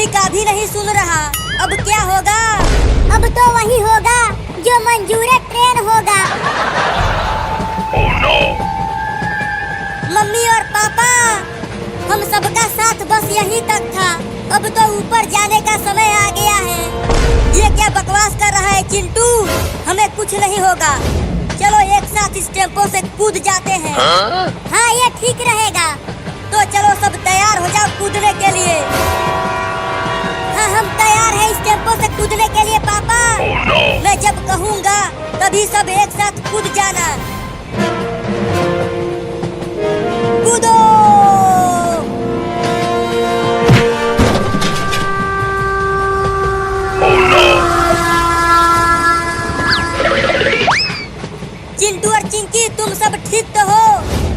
Mummy का भी नहीं सुन रहा। अब क्या होगा? अब तो वही होगा जो मंजूर ट्रेन होगा। Oh no! मम्मी और पापा, हम सबका साथ बस यहीं तक था। अब तो ऊपर जाने का समय आ गया है। ये क्या बकवास कर रहा है चिंटू? हमें कुछ नहीं होगा। चलो एक साथ इस टेम्पो से कूद जाते हैं। हाँ, ये ठीक रहेगा। तो चलो सब तैयार हो जाओ कूदने के लिए। हाँ, हम तैयार हैं इस टेम्पो से कूदने के लिए पापा। Oh no! मैं जब कहूँगा तभी सब एक साथ कूद जाना। कूदो! Oh no! चिंटू और चिंकी, तुम सब ठीक तो हो?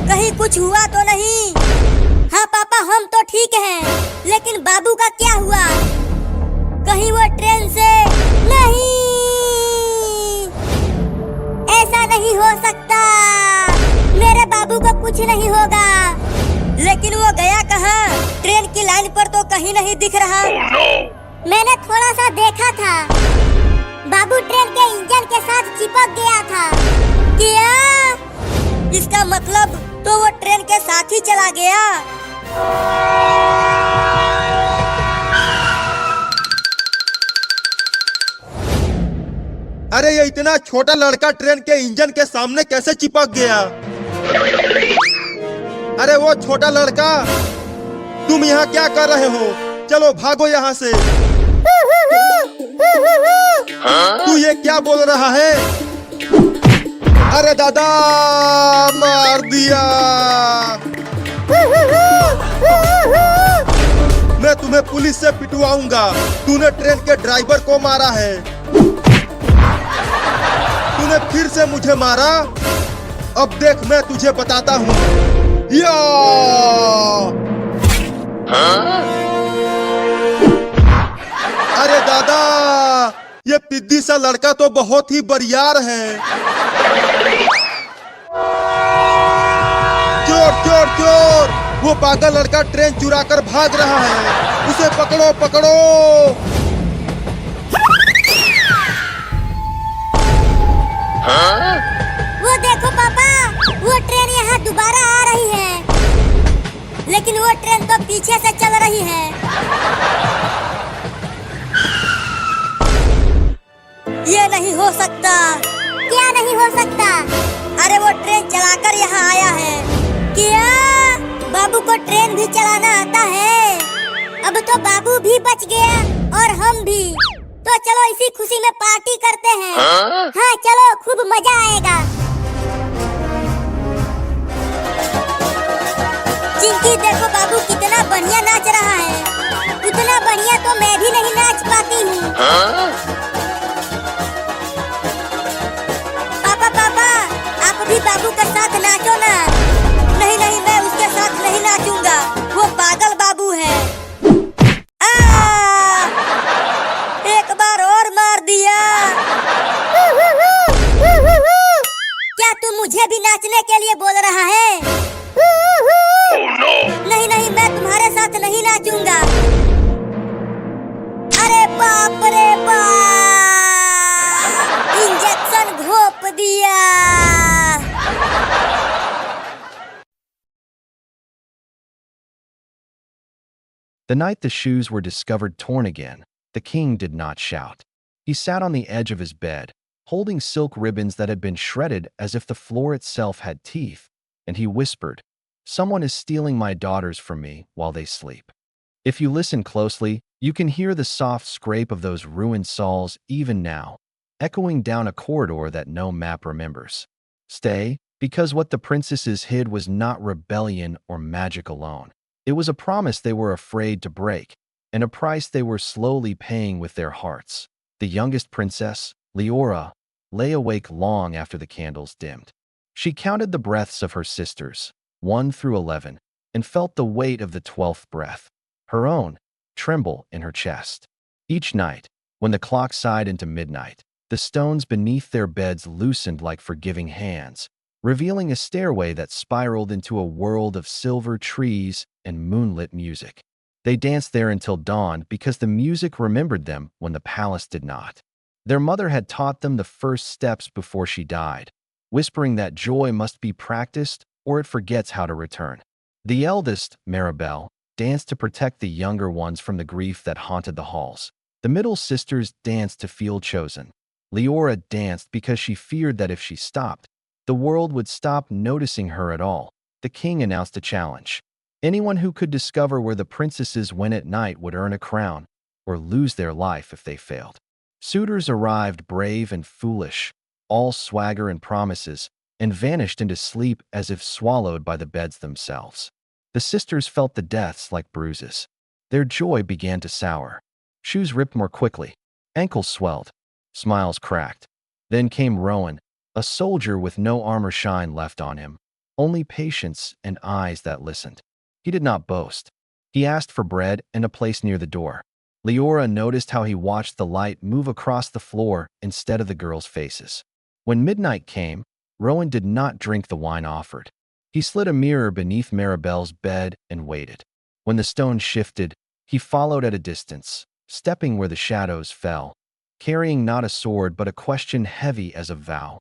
कहीं कुछ हुआ तो नहीं? हाँ पापा, हम तो ठीक हैं, लेकिन बाबू का क्या हुआ? कहीं वो ट्रेन से नहीं? ऐसा नहीं हो सकता। मेरे बाबू को कुछ नहीं होगा। लेकिन वो गया कहाँ? ट्रेन की लाइन पर तो कहीं नहीं दिख रहा। Oh no! मैंने थोड़ा सा देखा था। बाबू ट्रेन के इंजन के साथ चिपक गया था। क्या? इसका मतलब तो वो ट्रेन के साथ ही चला गया। अरे ये इतना छोटा लड़का ट्रेन के इंजन के सामने कैसे चिपक गया? अरे वो छोटा लड़का, तुम यहाँ क्या कर रहे हो? चलो भागो यहाँ से। तू ये क्या बोल रहा है? अरे दादा, मार दिया। मैं तुम्हें पुलिस से पिटवाऊंगा। तूने ट्रेन के ड्राइवर को मारा है। तूने फिर से मुझे मारा। अब देख मैं तुझे बताता हूँ। या! अरे दादा, ये पिद्दी सा लड़का तो बहुत ही बरियार है। चोर चोर चोर! वो पागल लड़का ट्रेन चुरा कर भाग रहा है। उसे पकड़ो पकड़ो। वो देखो पापा, वो ट्रेन यहाँ दोबारा आ रही है। लेकिन वो ट्रेन तो पीछे से चल रही है। ये नहीं हो सकता। क्या नहीं हो सकता? अरे वो ट्रेन चलाकर यहाँ आया है। क्या? बाबू को ट्रेन भी चलाना आता है? अब तो बाबू भी बच गया और हम भी। तो चलो इसी खुशी में पार्टी करते हैं। हाँ चलो, खूब मजा आएगा। चिंकी देखो, बाबू कितना बढ़िया नाच रहा है। उतना बढ़िया तो मैं भी नहीं नाच पाती हूँ। पापा पापा, आप भी बाबू के साथ नाचो ना। नहीं नहीं, मैं उसके साथ नहीं नाचूंगा। वो पागल बाबू है। एक बार और मार दिया। क्या तू मुझे भी नाचने के लिए बोल रहा है? Oh no! नहीं नहीं, मैं तुम्हारे साथ नहीं नाचूंगा। अरे बाप रे बाप! इंजेक्शन घोप दिया। The night the shoes were discovered torn again, the king did not shout. He sat on the edge of his bed, holding silk ribbons that had been shredded as if the floor itself had teeth, and he whispered, "Someone is stealing my daughters from me while they sleep." If you listen closely, you can hear the soft scrape of those ruined saws even now, echoing down a corridor that no map remembers. Stay, because what the princesses hid was not rebellion or magic alone. It was a promise they were afraid to break, and a price they were slowly paying with their hearts. The youngest princess, Leora, lay awake long after the candles dimmed. She counted the breaths of her sisters, 1 through 11, and felt the weight of the 12th breath, her own, tremble in her chest. Each night, when the clock sighed into midnight, the stones beneath their beds loosened like forgiving hands, revealing a stairway that spiraled into a world of silver trees and moonlit music. They danced there until dawn because the music remembered them when the palace did not. Their mother had taught them the first steps before she died, whispering that joy must be practiced or it forgets how to return. The eldest, Maribel, danced to protect the younger ones from the grief that haunted the halls. The middle sisters danced to feel chosen. Leora danced because she feared that if she stopped, the world would stop noticing her at all. The king announced a challenge. Anyone who could discover where the princesses went at night would earn a crown or lose their life if they failed. Suitors arrived brave and foolish, all swagger and promises, and vanished into sleep as if swallowed by the beds themselves. The sisters felt the deaths like bruises. Their joy began to sour. Shoes ripped more quickly. Ankles swelled. Smiles cracked. Then came Rowan, a soldier with no armor shine left on him, only patience and eyes that listened. He did not boast. He asked for bread and a place near the door. Leora noticed how he watched the light move across the floor instead of the girls' faces. When midnight came, Rowan did not drink the wine offered. He slid a mirror beneath Maribel's bed and waited. When the stone shifted, he followed at a distance, stepping where the shadows fell, carrying not a sword but a question heavy as a vow.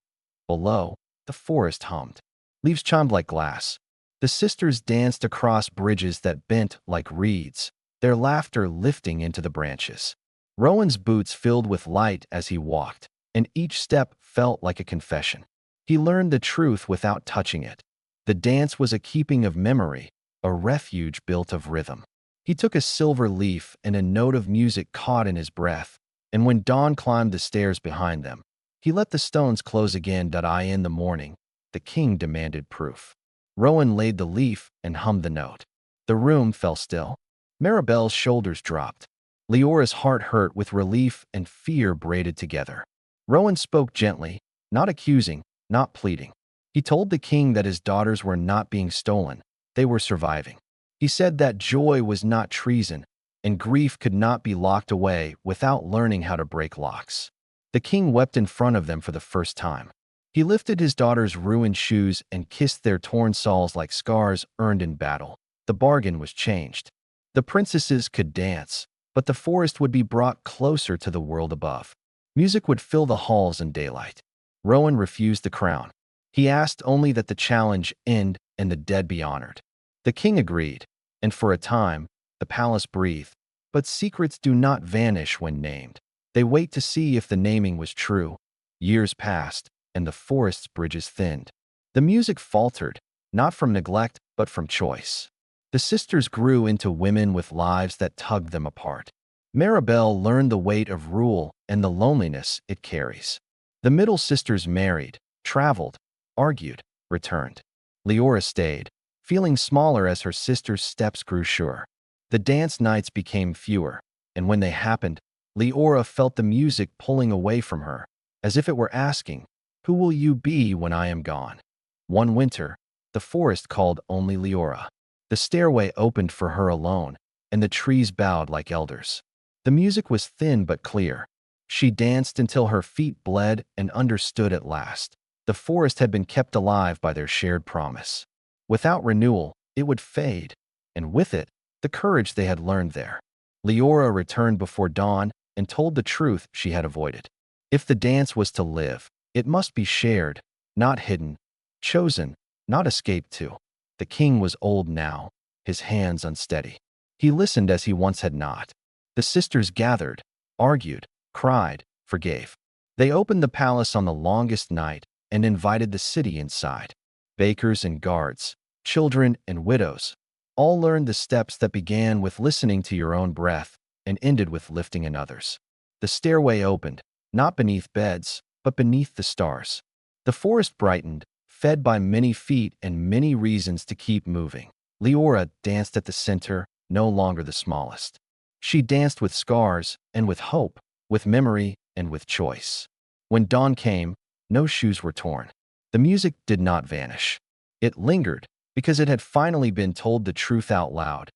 Below, the forest hummed. Leaves chimed like glass. The sisters danced across bridges that bent like reeds, their laughter lifting into the branches. Rowan's boots filled with light as he walked, and each step felt like a confession. He learned the truth without touching it. The dance was a keeping of memory, a refuge built of rhythm. He took a silver leaf and a note of music caught in his breath, and when dawn climbed the stairs behind them, he let the stones close again. In the morning, the king demanded proof. Rowan laid the leaf and hummed the note. The room fell still. Maribel's shoulders dropped. Leora's heart hurt with relief and fear braided together. Rowan spoke gently, not accusing, not pleading. He told the king that his daughters were not being stolen, they were surviving. He said that joy was not treason, and grief could not be locked away without learning how to break locks. The king wept in front of them for the first time. He lifted his daughters' ruined shoes and kissed their torn soles like scars earned in battle. The bargain was changed. The princesses could dance, but the forest would be brought closer to the world above. Music would fill the halls in daylight. Rowan refused the crown. He asked only that the challenge end and the dead be honored. The king agreed, and for a time, the palace breathed. But secrets do not vanish when named. They wait to see if the naming was true. Years passed, and the forest's bridges thinned. The music faltered, not from neglect, but from choice. The sisters grew into women with lives that tugged them apart. Maribel learned the weight of rule and the loneliness it carries. The middle sisters married, traveled, argued, returned. Leora stayed, feeling smaller as her sister's steps grew sure. The dance nights became fewer, and when they happened, Leora felt the music pulling away from her, as if it were asking, "Who will you be when I am gone?" One winter, the forest called only Leora. The stairway opened for her alone, and the trees bowed like elders. The music was thin but clear. She danced until her feet bled and understood at last. The forest had been kept alive by their shared promise. Without renewal, it would fade, and with it, the courage they had learned there. Leora returned before dawn and told the truth she had avoided. If the dance was to live, it must be shared, not hidden, chosen, not escaped to. The king was old now, his hands unsteady. He listened as he once had not. The sisters gathered, argued, cried, forgave. They opened the palace on the longest night and invited the city inside. Bakers and guards, children and widows, all learned the steps that began with listening to your own breath and ended with lifting another's. The stairway opened, not beneath beds, but beneath the stars. The forest brightened, fed by many feet and many reasons to keep moving. Leora danced at the center, no longer the smallest. She danced with scars and with hope, with memory and with choice. When dawn came, no shoes were torn. The music did not vanish. It lingered because it had finally been told the truth out loud.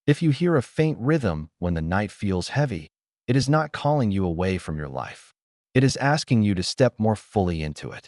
If you hear a faint rhythm when the night feels heavy, it is not calling you away from your life. It is asking you to step more fully into it.